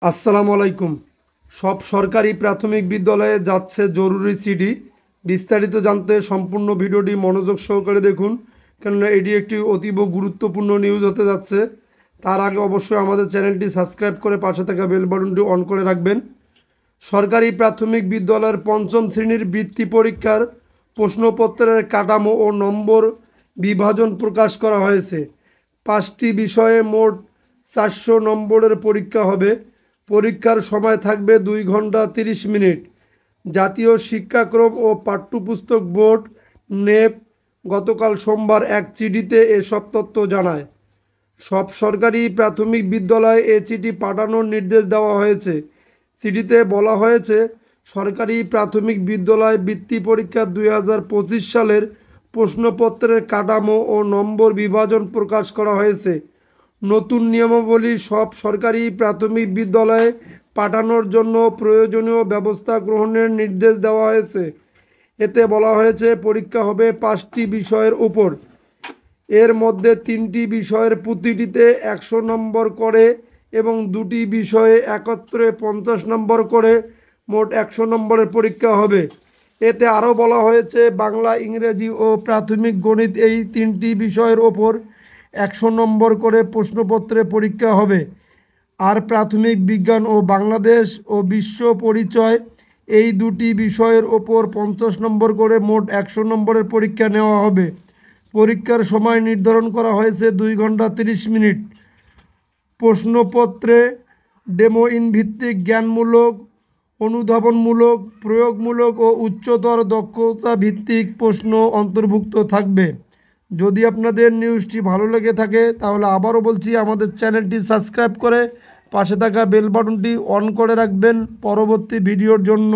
আসসালামু আলাইকুম। সব সরকারি প্রাথমিক বিদ্যালয়ে যাচ্ছে জরুরি চিঠি। বিস্তারিত জানতে সম্পূর্ণ ভিডিওটি মনোযোগ সহকারে দেখুন, কেননা এটি একটি অতীব গুরুত্বপূর্ণ নিউজ হতে যাচ্ছে। তার আগে অবশ্যই আমাদের চ্যানেলটি সাবস্ক্রাইব করে পাশে থাকা বেল বাটনটি অন করে রাখবেন। সরকারি প্রাথমিক বিদ্যালয়ের পঞ্চম শ্রেণীর বৃত্তি পরীক্ষার প্রশ্নপত্রের কাঠামো ও নম্বর বিভাজন প্রকাশ করা হয়েছে। 5টি বিষয়ে মোট 400 নম্বরের পরীক্ষা হবে। পরীক্ষার সময় থাকবে 2 ঘন্টা 30 মিনিট। জাতীয় শিক্ষাক্রম ও পাঠ্যপুস্তক বোর্ড নেপ গতকাল সোমবার এক চিঠিতে এসব তথ্য জানায়। সব সরকারি প্রাথমিক বিদ্যালয়ে এ চিঠি পাঠানোর নির্দেশ দেওয়া হয়েছে। চিঠিতে বলা হয়েছে, সরকারি প্রাথমিক বিদ্যালয় বৃত্তি পরীক্ষা 2025 সালের প্রশ্নপত্রের কাঠামো ও নম্বর বিভাজন প্রকাশ করা হয়েছে। নতুন নিয়মাবলী সব সরকারি প্রাথমিক বিদ্যালয়ে পাঠানোর জন্য প্রয়োজনীয় ব্যবস্থা গ্রহণের নির্দেশ দেওয়া হয়েছে। এতে বলা হয়েছে, পরীক্ষা হবে 5টি বিষয়ের উপর। এর মধ্যে 3টি বিষয়ের প্রতিটিতে 100 নম্বর করে এবং 2টি বিষয়ে একত্রে 50 নম্বর করে মোট 100 নম্বরের পরীক্ষা হবে। এতে আরও বলা হয়েছে, বাংলা, ইংরেজি ও প্রাথমিক গণিত এই 3টি বিষয়ের ওপর 100 নম্বর করে প্রশ্নপত্রে পরীক্ষা হবে। আর প্রাথমিক বিজ্ঞান ও বাংলাদেশ ও বিশ্ব পরিচয় এই 2টি বিষয়ের ওপর 50 নম্বর করে মোট 100 নম্বরের পরীক্ষা নেওয়া হবে। পরীক্ষার সময় নির্ধারণ করা হয়েছে 2 ঘন্টা 30 মিনিট। প্রশ্নপত্রে ডেমো ইন ভিত্তিক জ্ঞানমূলক, অনুধাবনমূলক, প্রয়োগমূলক ও উচ্চতর দক্ষতা ভিত্তিক প্রশ্ন অন্তর্ভুক্ত থাকবে। যদি আপনাদের নিউজটি ভালো লেগে থাকে তাহলে আবারও বলছি, আমাদের চ্যানেলটি সাবস্ক্রাইব করে পাশে থাকা বেল বাটনটি অন করে রাখবেন পরবর্তী ভিডিওর জন্য।